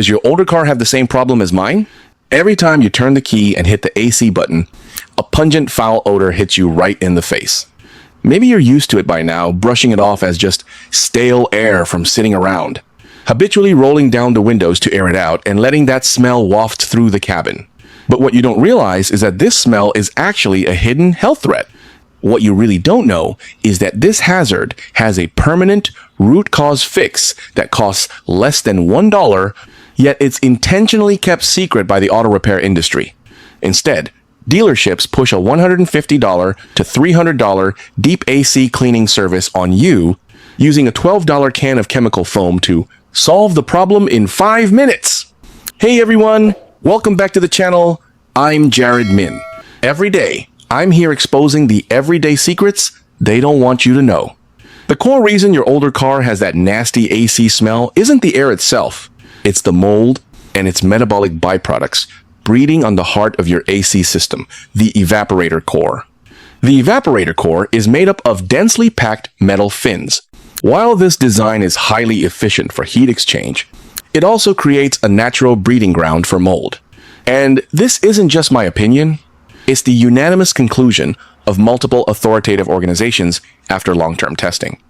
Does your older car have the same problem as mine? Every time you turn the key and hit the AC button, a pungent foul odor hits you right in the face. Maybe you're used to it by now, brushing it off as just stale air from sitting around, habitually rolling down the windows to air it out and letting that smell waft through the cabin. But what you don't realize is that this smell is actually a hidden health threat. What you really don't know is that this hazard has a permanent root cause fix that costs less than $1, yet it's intentionally kept secret by the auto repair industry. Instead, dealerships push a $150 to $300 deep AC cleaning service on you using a $12 can of chemical foam to solve the problem in 5 minutes. Hey everyone, welcome back to the channel. I'm Jared Min. Every day, I'm here exposing the everyday secrets they don't want you to know. The core reason your older car has that nasty AC smell isn't the air itself. It's the mold and its metabolic byproducts breeding on the heart of your AC system, the evaporator core. The evaporator core is made up of densely packed metal fins. While this design is highly efficient for heat exchange, it also creates a natural breeding ground for mold. And this isn't just my opinion, it's the unanimous conclusion of multiple authoritative organizations after long-term testing.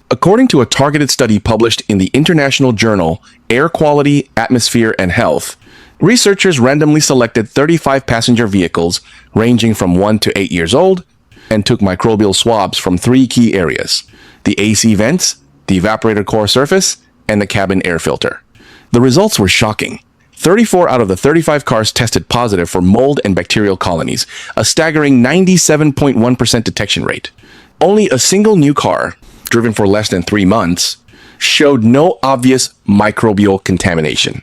According to a targeted study published in the international journal Air Quality, Atmosphere, and Health, researchers randomly selected 35 passenger vehicles ranging from 1 to 8 years old and took microbial swabs from 3 key areas: the AC vents, the evaporator core surface, and the cabin air filter. The results were shocking. 34 out of the 35 cars tested positive for mold and bacterial colonies, a staggering 97.1% detection rate. Only a single new car, driven for less than 3 months, showed no obvious microbial contamination.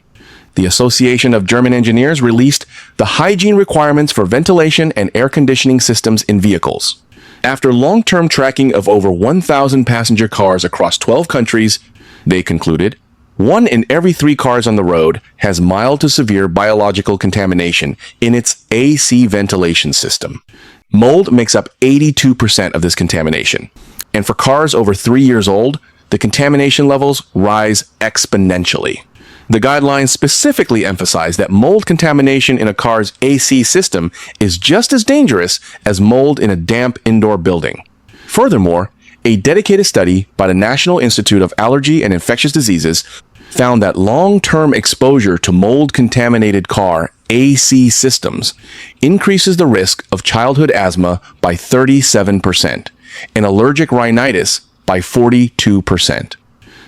The Association of German Engineers released the hygiene requirements for ventilation and air conditioning systems in vehicles. After long-term tracking of over 1,000 passenger cars across 12 countries, they concluded 1 in every 3 cars on the road has mild to severe biological contamination in its AC ventilation system. Mold makes up 82% of this contamination. And for cars over 3 years old, the contamination levels rise exponentially. The guidelines specifically emphasize that mold contamination in a car's AC system is just as dangerous as mold in a damp indoor building. Furthermore, a dedicated study by the National Institute of Allergy and Infectious Diseases found that long-term exposure to mold-contaminated car AC systems increases the risk of childhood asthma by 37% and allergic rhinitis by 42%.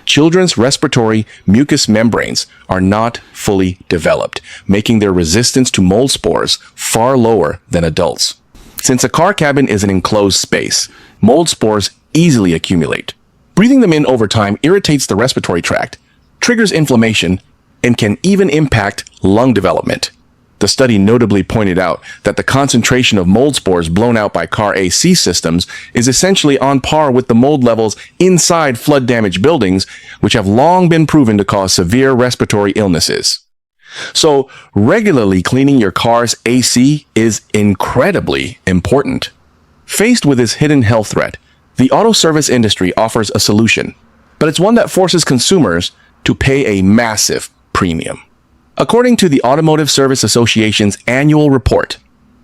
Children's respiratory mucous membranes are not fully developed, making their resistance to mold spores far lower than adults. Since a car cabin is an enclosed space, mold spores easily accumulate. Breathing them in over time irritates the respiratory tract, triggers inflammation, and can even impact lung development. The study notably pointed out that the concentration of mold spores blown out by car AC systems is essentially on par with the mold levels inside flood-damaged buildings, which have long been proven to cause severe respiratory illnesses. So, regularly cleaning your car's AC is incredibly important. Faced with this hidden health threat, the auto service industry offers a solution, but it's one that forces consumers to pay a massive premium. According to the Automotive Service Association's annual report,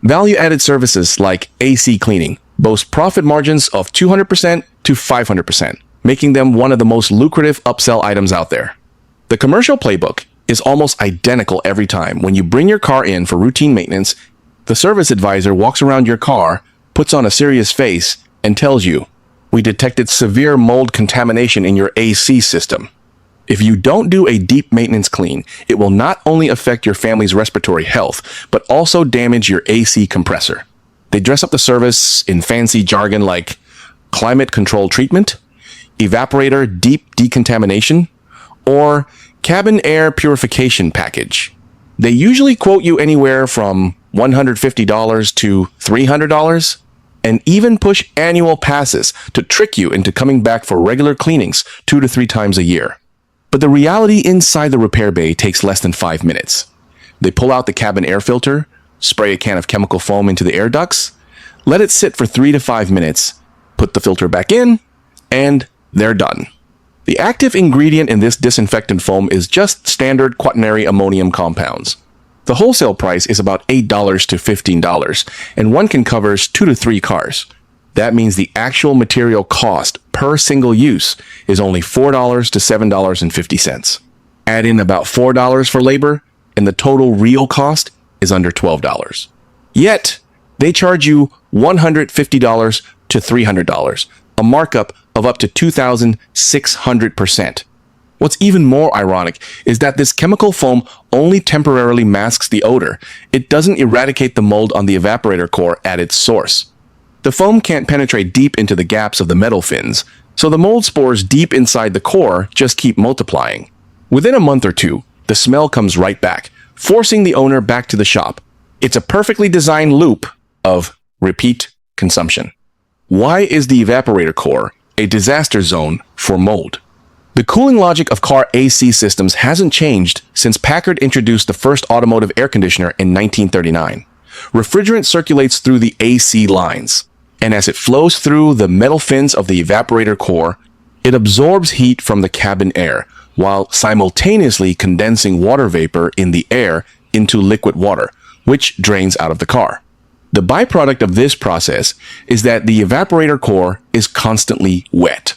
value-added services like AC cleaning boast profit margins of 200% to 500%, making them one of the most lucrative upsell items out there. The commercial playbook is almost identical every time. When you bring your car in for routine maintenance, the service advisor walks around your car, puts on a serious face, and tells you, "We detected severe mold contamination in your AC system." If you don't do a deep maintenance clean, it will not only affect your family's respiratory health, but also damage your AC compressor. They dress up the service in fancy jargon like climate control treatment, evaporator deep decontamination, or cabin air purification package. They usually quote you anywhere from $150 to $300, and even push annual passes to trick you into coming back for regular cleanings 2 to 3 times a year. But the reality inside the repair bay takes less than 5 minutes. They pull out the cabin air filter, spray a can of chemical foam into the air ducts, let it sit for 3 to 5 minutes, put the filter back in, and they're done. The active ingredient in this disinfectant foam is just standard quaternary ammonium compounds. The wholesale price is about $8 to $15, and one can cover 2 to 3 cars. That means the actual material cost per single use is only $4 to $7.50. Add in about $4 for labor, and the total real cost is under $12. Yet, they charge you $150 to $300, a markup of up to 2,600%. What's even more ironic is that this chemical foam only temporarily masks the odor. It doesn't eradicate the mold on the evaporator core at its source. The foam can't penetrate deep into the gaps of the metal fins, so the mold spores deep inside the core just keep multiplying. Within a month or two, the smell comes right back, forcing the owner back to the shop. It's a perfectly designed loop of repeat consumption. Why is the evaporator core a disaster zone for mold? The cooling logic of car AC systems hasn't changed since Packard introduced the first automotive air conditioner in 1939. Refrigerant circulates through the AC lines, and as it flows through the metal fins of the evaporator core, it absorbs heat from the cabin air, while simultaneously condensing water vapor in the air into liquid water, which drains out of the car. The byproduct of this process is that the evaporator core is constantly wet.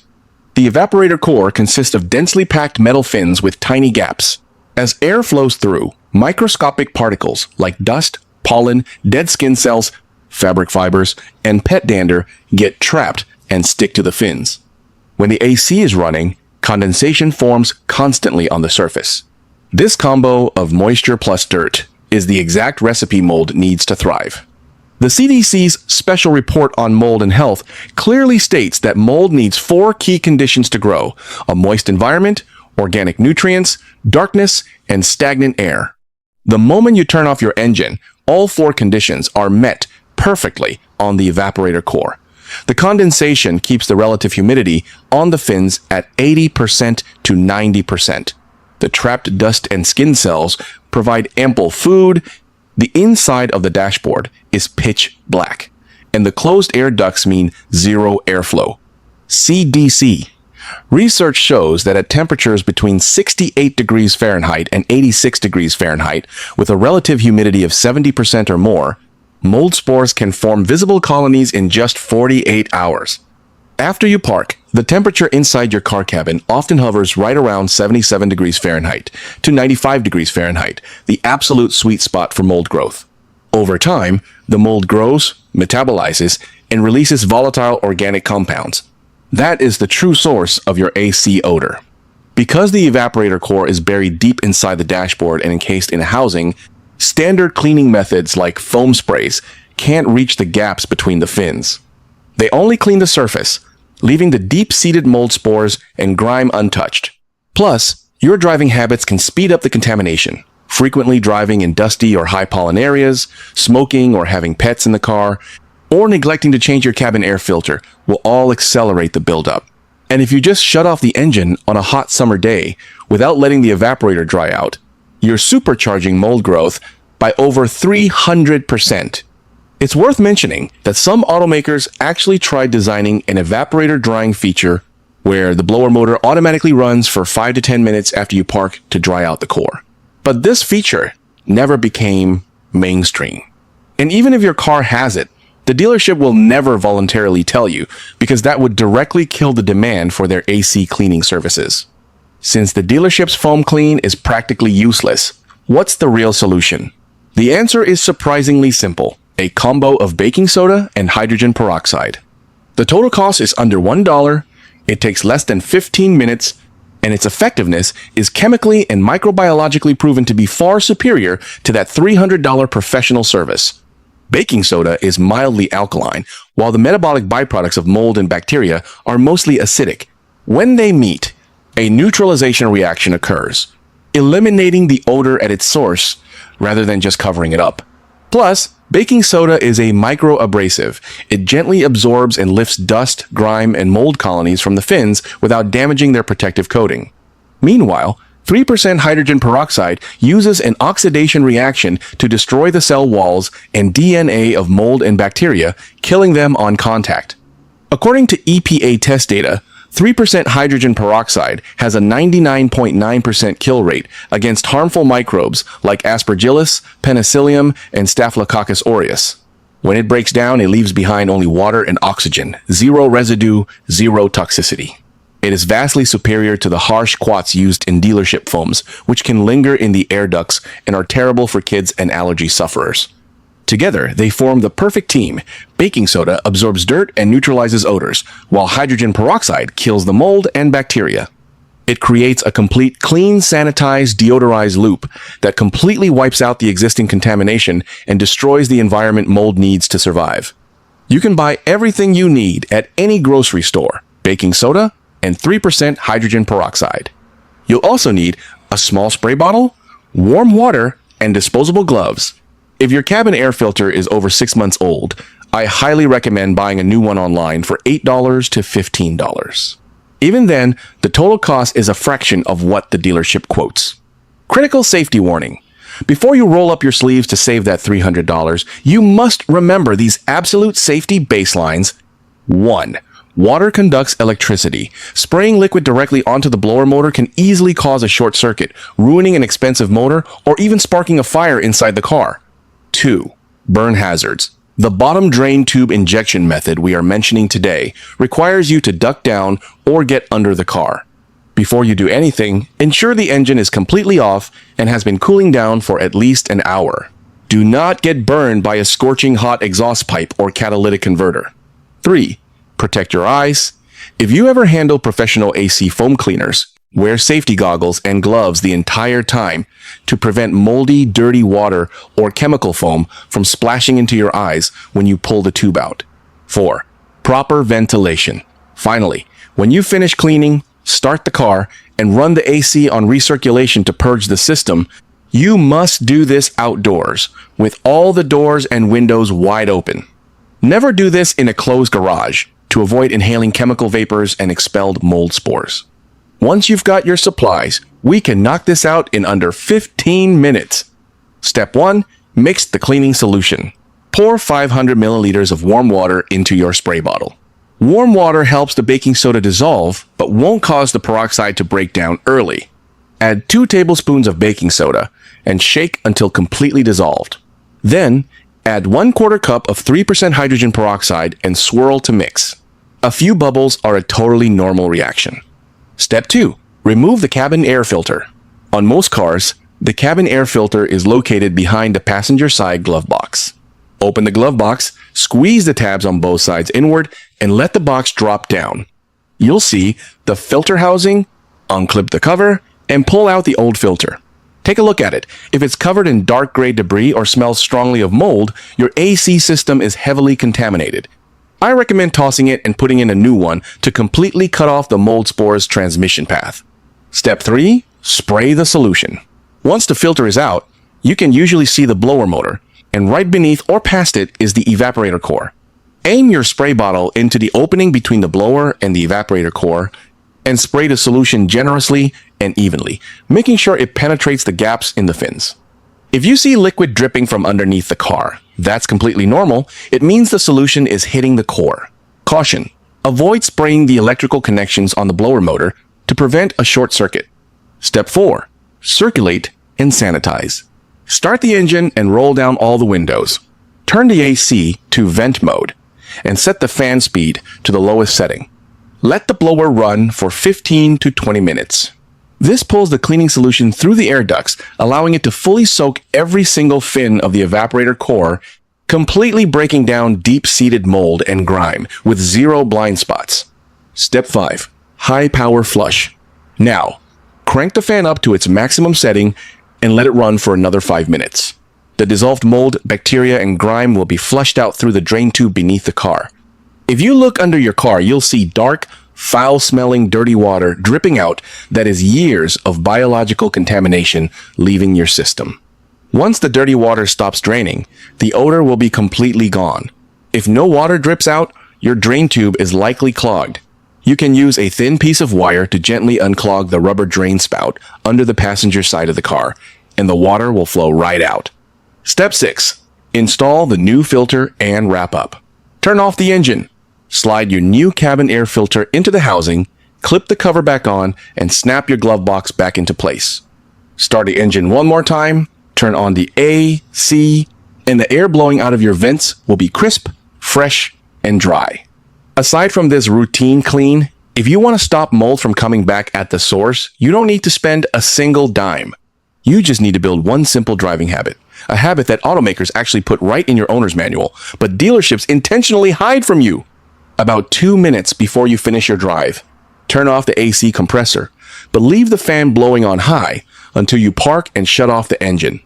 The evaporator core consists of densely packed metal fins with tiny gaps. As air flows through, microscopic particles like dust, pollen, dead skin cells, fabric fibers, and pet dander get trapped and stick to the fins. When the AC is running, condensation forms constantly on the surface. This combo of moisture plus dirt is the exact recipe mold needs to thrive. The CDC's special report on mold and health clearly states that mold needs 4 key conditions to grow: a moist environment, organic nutrients, darkness, and stagnant air. The moment you turn off your engine, all 4 conditions are met perfectly on the evaporator core. The condensation keeps the relative humidity on the fins at 80% to 90%. The trapped dust and skin cells provide ample food. The inside of the dashboard is pitch black, and the closed air ducts mean zero airflow. CDC. Research shows that at temperatures between 68 degrees Fahrenheit and 86 degrees Fahrenheit, with a relative humidity of 70% or more, mold spores can form visible colonies in just 48 hours. After you park, the temperature inside your car cabin often hovers right around 77 degrees Fahrenheit to 95 degrees Fahrenheit, the absolute sweet spot for mold growth. Over time, the mold grows, metabolizes, and releases volatile organic compounds. That is the true source of your AC odor. Because the evaporator core is buried deep inside the dashboard and encased in a housing, standard cleaning methods like foam sprays can't reach the gaps between the fins. They only clean the surface, leaving the deep-seated mold spores and grime untouched. Plus, your driving habits can speed up the contamination. Frequently driving in dusty or high pollen areas, smoking or having pets in the car, or neglecting to change your cabin air filter will all accelerate the buildup. And if you just shut off the engine on a hot summer day without letting the evaporator dry out, you're supercharging mold growth by over 300%. It's worth mentioning that some automakers actually tried designing an evaporator drying feature where the blower motor automatically runs for 5 to 10 minutes after you park to dry out the core. But this feature never became mainstream. And even if your car has it, the dealership will never voluntarily tell you because that would directly kill the demand for their AC cleaning services. Since the dealership's foam clean is practically useless, what's the real solution? The answer is surprisingly simple: a combo of baking soda and hydrogen peroxide. The total cost is under $1, it takes less than 15 minutes, and its effectiveness is chemically and microbiologically proven to be far superior to that $300 professional service. Baking soda is mildly alkaline, while the metabolic byproducts of mold and bacteria are mostly acidic. When they meet, a neutralization reaction occurs, eliminating the odor at its source rather than just covering it up. Plus, baking soda is a microabrasive. It gently absorbs and lifts dust, grime, and mold colonies from the fins without damaging their protective coating. Meanwhile, 3% hydrogen peroxide uses an oxidation reaction to destroy the cell walls and DNA of mold and bacteria, killing them on contact. According to EPA test data, 3% hydrogen peroxide has a 99.9% kill rate against harmful microbes like Aspergillus, Penicillium, and Staphylococcus aureus. When it breaks down, it leaves behind only water and oxygen, zero residue, zero toxicity. It is vastly superior to the harsh quats used in dealership foams, which can linger in the air ducts and are terrible for kids and allergy sufferers. Together, they form the perfect team. Baking soda absorbs dirt and neutralizes odors, while hydrogen peroxide kills the mold and bacteria. It creates a complete clean, sanitized, deodorized loop that completely wipes out the existing contamination and destroys the environment mold needs to survive. You can buy everything you need at any grocery store: baking soda and 3% hydrogen peroxide. You'll also need a small spray bottle, warm water, and disposable gloves. If your cabin air filter is over 6 months old, I highly recommend buying a new one online for $8 to $15. Even then, the total cost is a fraction of what the dealership quotes. Critical safety warning. Before you roll up your sleeves to save that $300, you must remember these absolute safety baselines. 1. Water conducts electricity. Spraying liquid directly onto the blower motor can easily cause a short circuit, ruining an expensive motor or even sparking a fire inside the car. 2. Burn hazards. The bottom drain tube injection method we are mentioning today requires you to duck down or get under the car. Before you do anything, ensure the engine is completely off and has been cooling down for at least an hour. Do not get burned by a scorching hot exhaust pipe or catalytic converter. 3. Protect your eyes. If you ever handle professional AC foam cleaners, wear safety goggles and gloves the entire time to prevent moldy, dirty water or chemical foam from splashing into your eyes when you pull the tube out. 4. Proper ventilation. Finally, when you finish cleaning, start the car, and run the AC on recirculation to purge the system. You must do this outdoors, with all the doors and windows wide open. Never do this in a closed garage, to avoid inhaling chemical vapors and expelled mold spores. Once you've got your supplies, we can knock this out in under 15 minutes. Step 1. Mix the cleaning solution. Pour 500 milliliters of warm water into your spray bottle. Warm water helps the baking soda dissolve, but won't cause the peroxide to break down early. Add 2 tablespoons of baking soda and shake until completely dissolved. Then, add 1/4 cup of 3% hydrogen peroxide and swirl to mix. A few bubbles are a totally normal reaction. Step 2. Remove the cabin air filter. On most cars, the cabin air filter is located behind the passenger side glove box. Open the glove box, squeeze the tabs on both sides inward, and let the box drop down. You'll see the filter housing, unclip the cover, and pull out the old filter. Take a look at it. If it's covered in dark gray debris or smells strongly of mold, your AC system is heavily contaminated. I recommend tossing it and putting in a new one to completely cut off the mold spore's transmission path. Step 3. Spray the solution. Once the filter is out, you can usually see the blower motor, and right beneath or past it is the evaporator core. Aim your spray bottle into the opening between the blower and the evaporator core and spray the solution generously and evenly, making sure it penetrates the gaps in the fins. If you see liquid dripping from underneath the car, that's completely normal. It means the solution is hitting the core. Caution: avoid spraying the electrical connections on the blower motor to prevent a short circuit. Step 4. Circulate and sanitize. Start the engine and roll down all the windows. Turn the AC to vent mode and set the fan speed to the lowest setting. Let the blower run for 15 to 20 minutes. This pulls the cleaning solution through the air ducts, allowing it to fully soak every single fin of the evaporator core, completely breaking down deep-seated mold and grime with 0 blind spots. Step 5. High power flush. Now, crank the fan up to its maximum setting and let it run for another 5 minutes. The dissolved mold, bacteria, and grime will be flushed out through the drain tube beneath the car. If you look under your car, you'll see dark, foul-smelling, dirty water dripping out that is years of biological contamination leaving your system. Once the dirty water stops draining, the odor will be completely gone. If no water drips out, your drain tube is likely clogged. You can use a thin piece of wire to gently unclog the rubber drain spout under the passenger side of the car, and the water will flow right out. Step 6. Install the new filter and wrap up. Turn off the engine. Slide your new cabin air filter into the housing clip the cover back on, and snap your glove box back into place. Start the engine one more time, turn on the AC, and the air blowing out of your vents will be crisp, fresh, and dry. Aside from this routine clean, if you want to stop mold from coming back at the source, you don't need to spend a single dime. You just need to build one simple driving habit, a habit that automakers actually put right in your owner's manual, but dealerships intentionally hide from you. About 2 minutes before you finish your drive, turn off the AC compressor, but leave the fan blowing on high until you park and shut off the engine.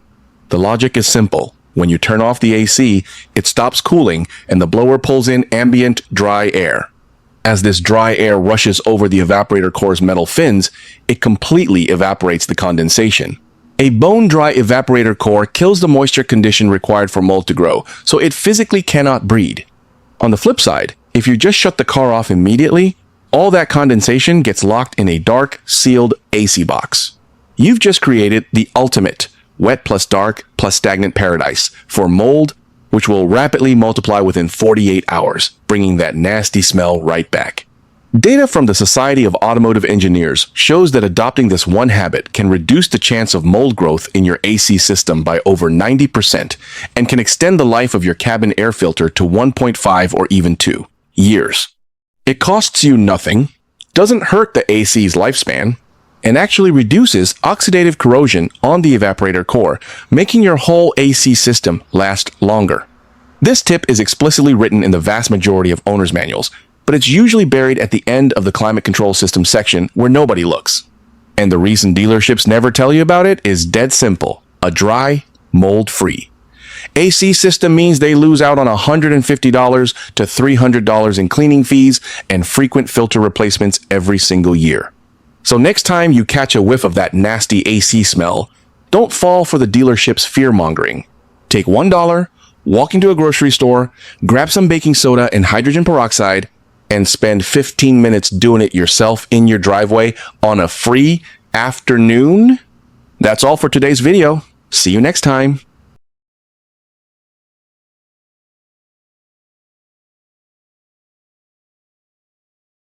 The logic is simple. When you turn off the AC, it stops cooling and the blower pulls in ambient, dry air. As this dry air rushes over the evaporator core's metal fins, it completely evaporates the condensation. A bone-dry evaporator core kills the moisture condition required for mold to grow, so it physically cannot breed. On the flip side, if you just shut the car off immediately, all that condensation gets locked in a dark, sealed AC box. You've just created the ultimate wet plus dark plus stagnant paradise for mold, which will rapidly multiply within 48 hours, bringing that nasty smell right back. Data from the Society of Automotive Engineers shows that adopting this one habit can reduce the chance of mold growth in your AC system by over 90% and can extend the life of your cabin air filter to 1.5 or even 2 years. It costs you nothing, doesn't hurt the AC's lifespan, and actually reduces oxidative corrosion on the evaporator core, making your whole AC system last longer. This tip is explicitly written in the vast majority of owner's manuals, but it's usually buried at the end of the climate control system section where nobody looks. And the reason dealerships never tell you about it is dead simple: a dry, mold-free AC system means they lose out on $150 to $300 in cleaning fees and frequent filter replacements every single year. So next time you catch a whiff of that nasty AC smell, don't fall for the dealership's fear-mongering. Take $1, walk into a grocery store, grab some baking soda and hydrogen peroxide, and spend 15 minutes doing it yourself in your driveway on a free afternoon. That's all for today's video. See you next time.